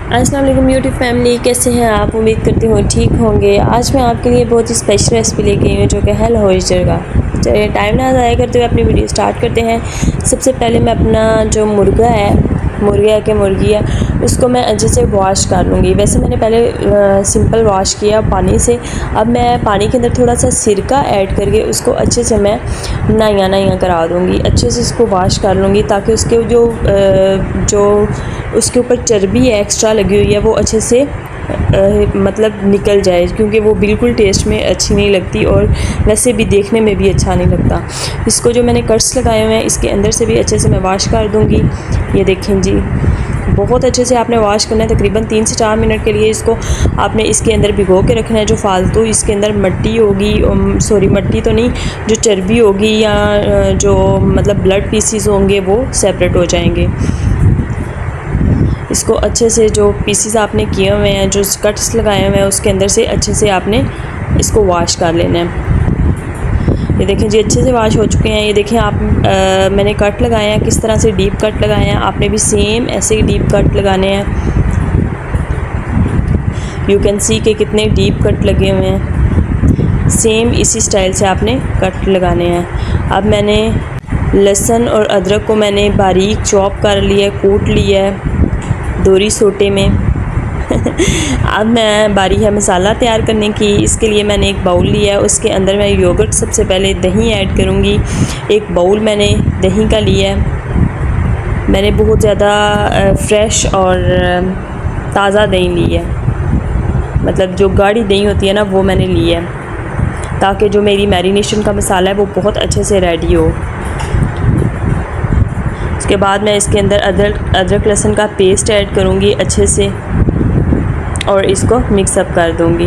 अस्सलाम वालेकुम YouTube family, कैसे हैं आप? उम्मीद करती हूँ ठीक होंगे। आज मैं आपके लिए बहुत ही स्पेशल रेसिपी लेके आई हूँ जो कि हल होइजर का। चलिए टाइम ना ज़ाया करते हुए अपनी वीडियो स्टार्ट करते हैं। सबसे पहले मैं अपना जो मुर्गा है मुर्गी है उसको मैं अच्छे से वॉश कर लूँगी। वैसे मैंने पहले सिंपल वॉश किया पानी से। अब मैं पानी के अंदर थोड़ा सा सिरका ऐड करके उसको अच्छे से मैं नहाइया करा दूँगी। अच्छे से इसको वॉश कर लूँगी ताकि उसके जो उसके ऊपर चर्बी एक्स्ट्रा लगी हुई है वो अच्छे से मतलब निकल जाए, क्योंकि वो बिल्कुल टेस्ट में अच्छी नहीं लगती और वैसे भी देखने में भी अच्छा नहीं लगता। इसको जो मैंने कट्स लगाए हुए हैं इसके अंदर से भी अच्छे से मैं वॉश कर दूँगी। ये देखें जी, बहुत अच्छे से आपने वॉश करना है। तकरीबन 3 से 4 मिनट के लिए इसको आपने इसके अंदर भिगो के रखना है। जो फालतू इसके अंदर मट्टी होगी, मट्टी तो नहीं, जो चर्बी होगी या जो मतलब ब्लड पीसीज होंगे वो सेपरेट हो जाएंगे। इसको अच्छे से जो पीसीस आपने किए हुए हैं, जो कट्स लगाए हुए हैं, उसके अंदर से अच्छे से आपने इसको वॉश कर लेना है। ये देखें जी, अच्छे से वॉश हो चुके हैं। ये देखें आप मैंने कट लगाए हैं, किस तरह से डीप कट लगाए हैं। आपने भी सेम ऐसे ही डीप कट लगाने हैं। यू कैन सी के कितने डीप कट लगे हुए हैं। सेम इसी स्टाइल से आपने कट लगाने हैं। अब मैंने लहसुन और अदरक को मैंने बारीक चॉप कर लिया है, कूट लिया है दोरी सोटे में। अब मैं बारी है मसाला तैयार करने की। इसके लिए मैंने एक बाउल लिया है, उसके अंदर मैं योगर्ट सबसे पहले दही ऐड करूँगी। एक बाउल मैंने दही का लिया है। मैंने बहुत ज़्यादा फ्रेश और ताज़ा दही ली है, मतलब जो गाढ़ी दही होती है ना वो मैंने ली है, ताकि जो मेरी मैरिनेशन का मसाला है वो बहुत अच्छे से रेडी हो। उसके बाद मैं इसके अंदर अदरक लहसुन का पेस्ट ऐड करूँगी अच्छे से और इसको मिक्सअप कर दूँगी।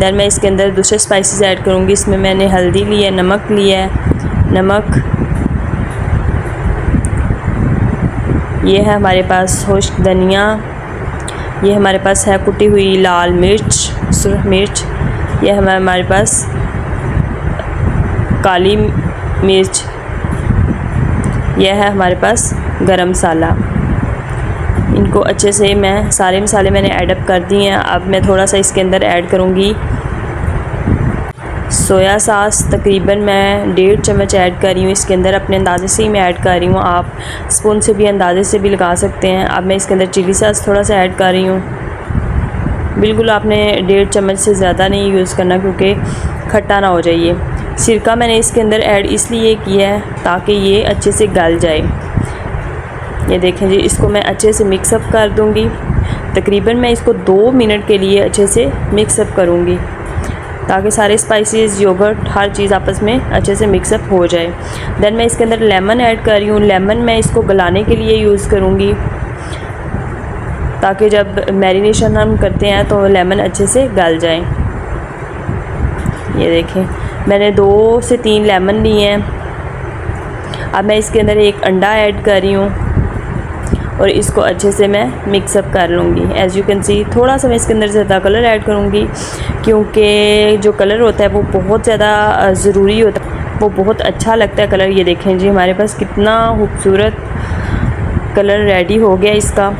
देन मैं इसके अंदर दूसरे स्पाइसेस ऐड करूँगी। इसमें मैंने हल्दी ली है, नमक लिया है। नमक ये है हमारे पास खुश्क धनिया, ये हमारे पास है कुटी हुई लाल मिर्च, सुरख मिर्च, ये हमारे पास काली मिर्च, यह है हमारे पास गरम मसाला। इनको अच्छे से मैं सारे मसाले मैंने ऐड अप कर दिए हैं। अब मैं थोड़ा सा इसके अंदर ऐड करूँगी सोया सॉस। तकरीबन मैं 1.5 चम्मच ऐड कर रही हूँ इसके अंदर। अपने अंदाजे से ही मैं ऐड कर रही हूँ, आप स्पून से भी अंदाजे से भी लगा सकते हैं। अब मैं इसके अंदर चिली सॉस थोड़ा सा ऐड कर रही हूँ। बिल्कुल आपने 1.5 चम्मच से ज़्यादा नहीं यूज़ करना, क्योंकि खट्टा ना हो जाइए। सिरका मैंने इसके अंदर ऐड इसलिए किया है ताकि ये अच्छे से गल जाए। ये देखें जी, इसको मैं अच्छे से मिक्सअप कर दूंगी। तकरीबन मैं इसको 2 मिनट के लिए अच्छे से मिक्सअप करूंगी ताकि सारे स्पाइसेस, योगर्ट, हर चीज़ आपस में अच्छे से मिक्सअप हो जाए। देन मैं इसके अंदर लेमन ऐड कर रही हूँ। लेमन मैं इसको गलाने के लिए यूज़ करूँगी, ताकि जब मैरिनेशन हम करते हैं तो लेमन अच्छे से गल जाए। ये देखें, मैंने 2 से 3 लेमन लिए हैं। अब मैं इसके अंदर एक अंडा ऐड कर रही हूँ और इसको अच्छे से मैं मिक्सअप कर लूँगी। एज़ यू कैन सी, थोड़ा सा मैं इसके अंदर ज़्यादा कलर ऐड करूँगी, क्योंकि जो कलर होता है वो बहुत ज़्यादा ज़रूरी होता है, वो बहुत अच्छा लगता है कलर। ये देखें जी, हमारे पास कितना खूबसूरत कलर रेडी हो गया। इसका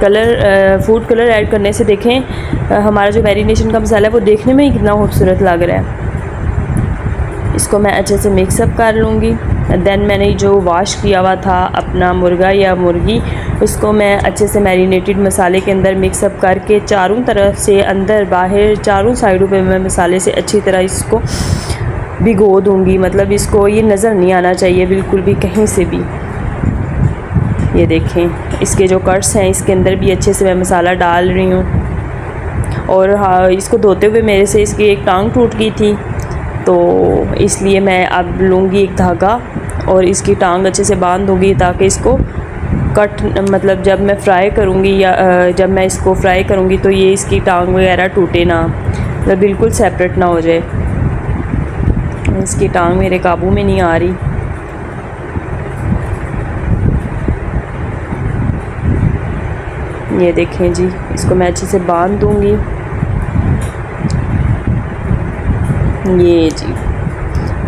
कलर फूड कलर ऐड करने से देखें हमारा जो मैरिनेशन का मसाला है वो देखने में ही कितना खूबसूरत लग रहा है। इसको मैं अच्छे से मिक्सअप कर लूँगी। देन मैंने जो वॉश किया हुआ था अपना मुर्गा या मुर्गी, उसको मैं अच्छे से मैरिनेटेड मसाले के अंदर मिक्सअप करके चारों तरफ से, अंदर बाहर, चारों साइडों पे मैं मसाले से अच्छी तरह इसको भिगो दूँगी। मतलब इसको ये नज़र नहीं आना चाहिए बिल्कुल भी कहीं से भी। ये देखें, इसके जो कट्स हैं इसके अंदर भी अच्छे से मैं मसाला डाल रही हूँ। और हाँ, इसको धोते हुए मेरे से इसकी एक टांग टूट गई थी, तो इसलिए मैं अब लूँगी एक धागा और इसकी टांग अच्छे से बांध दूँगी, ताकि इसको मतलब जब मैं फ्राई करूँगी या जब मैं इसको फ्राई करूँगी तो ये इसकी टांग वगैरह टूटे ना, मतलब बिल्कुल सेपरेट ना हो जाए। इसकी टांग मेरे काबू में नहीं आ रही। ये देखें जी, इसको मैं अच्छे से बांध दूँगी। ये जी,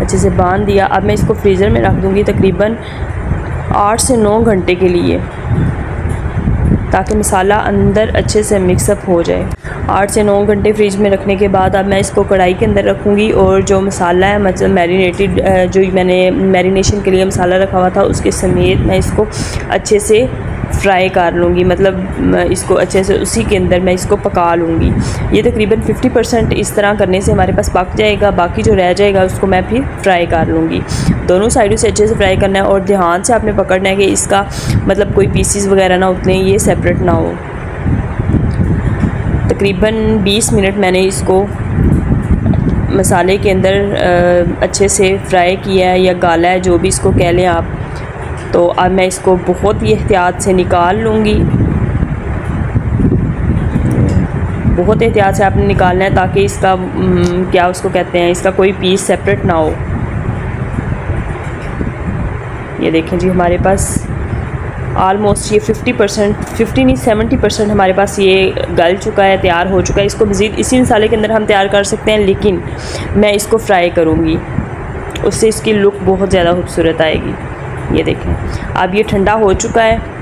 अच्छे से बांध दिया। अब मैं इसको फ्रीज़र में रख दूँगी तकरीबन 8 से 9 घंटे के लिए। ताकि मसाला अंदर अच्छे से मिक्सअप हो जाए। 8 से 9 घंटे फ्रिज में रखने के बाद अब मैं इसको कढ़ाई के अंदर रखूँगी और जो मसाला है मतलब मैरिनेटेड जो मैंने मैरिनेशन के लिए मसाला रखा हुआ था उसके समेत मैं इसको अच्छे से फ्राई कर लूँगी, मतलब इसको अच्छे से उसी के अंदर मैं इसको पका लूँगी। ये तकरीबन 50% इस तरह करने से हमारे पास पक जाएगा, बाकी जो रह जाएगा उसको मैं फिर फ्राई कर लूँगी। दोनों साइडों से अच्छे से फ्राई करना है और ध्यान से आपने पकड़ना है कि इसका मतलब कोई पीसीस वगैरह ना उतने ये सेपरेट ना हो। तकरीबन 20 मिनट मैंने इसको मसाले के अंदर अच्छे से फ्राई किया है या गाला है, जो भी इसको कह लें आप। तो अब मैं इसको बहुत ही एहतियात से निकाल लूँगी। बहुत एहतियात से आपने निकालना है ताकि इसका क्या उसको कहते हैं, इसका कोई पीस सेपरेट ना हो। ये देखें जी, हमारे पास आलमोस्ट ये 50 नहीं 70% हमारे पास ये गल चुका है, तैयार हो चुका है। इसको मज़ीद इसी मसाले के अंदर हम तैयार कर सकते हैं, लेकिन मैं इसको फ्राई करूँगी, उससे इसकी लुक बहुत ज़्यादा खूबसूरत आएगी। ये देखें, अब ये ठंडा हो चुका है।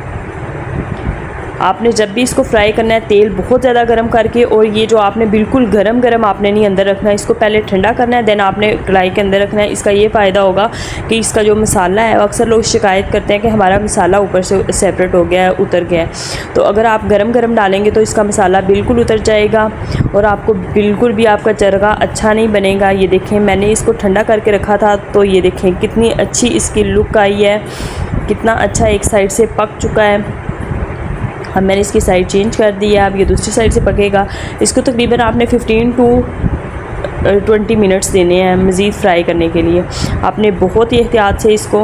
आपने जब भी इसको फ्राई करना है तेल बहुत ज़्यादा गर्म करके, और ये जो आपने बिल्कुल गरम गरम आपने नहीं अंदर रखना है, इसको पहले ठंडा करना है, देन आपने कढ़ाई के अंदर रखना है। इसका ये फ़ायदा होगा कि इसका जो मसाला है, अक्सर लोग शिकायत करते हैं कि हमारा मसाला ऊपर से सेपरेट हो गया है, उतर गया है। तो अगर आप गरम गरम डालेंगे तो इसका मसाला बिल्कुल उतर जाएगा और आपको बिल्कुल भी आपका चरगा अच्छा नहीं बनेगा। ये देखें, मैंने इसको ठंडा करके रखा था, तो ये देखें कितनी अच्छी इसकी लुक आई है, कितना अच्छा एक साइड से पक चुका है। अब मैंने इसकी साइड चेंज कर दी है, अब ये दूसरी साइड से पकेगा। इसको तकरीबन आपने 15 to 20 मिनट्स देने हैं मज़ीद फ्राई करने के लिए। आपने बहुत ही एहतियात से इसको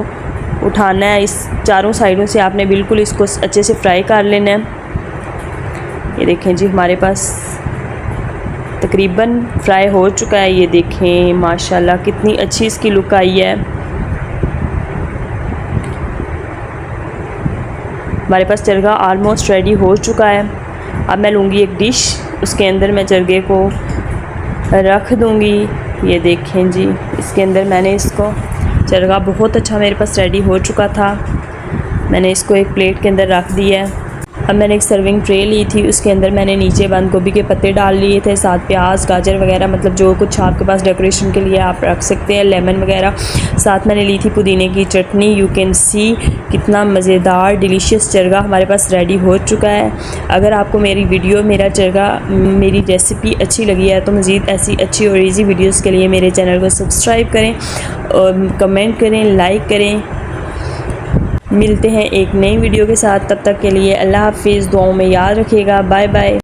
उठाना है, इस चारों साइडों से आपने बिल्कुल इसको अच्छे से फ्राई कर लेना है। ये देखें जी, हमारे पास तकरीबन फ्राई हो चुका है। ये देखें माशाल्लाह कितनी अच्छी इसकी लुक आई है। हमारे पास चरगा आलमोस्ट रेडी हो चुका है। अब मैं लूँगी एक डिश, उसके अंदर मैं चरगे को रख दूँगी। ये देखें जी, इसके अंदर मैंने इसको चरगा बहुत अच्छा मेरे पास रेडी हो चुका था। मैंने इसको एक प्लेट के अंदर रख दिया है। अब मैंने एक सर्विंग ट्रे ली थी, उसके अंदर मैंने नीचे बंद गोभी के पत्ते डाल लिए थे, साथ प्याज गाजर वगैरह, मतलब जो कुछ आपके पास डेकोरेशन के लिए आप रख सकते हैं, लेमन वगैरह। साथ मैंने ली थी पुदीने की चटनी। यू कैन सी कितना मज़ेदार डिलीशियस चरगा हमारे पास रेडी हो चुका है। अगर आपको मेरी वीडियो, मेरा चरगा, मेरी रेसिपी अच्छी लगी है तो मज़ीद ऐसी अच्छी और ईजी वीडियोज़ के लिए मेरे चैनल को सब्सक्राइब करें और कमेंट करें, लाइक करें। मिलते हैं एक नई वीडियो के साथ, तब तक के लिए अल्लाह हाफ़िज़। दुआओं में याद रखिएगा। Bye bye.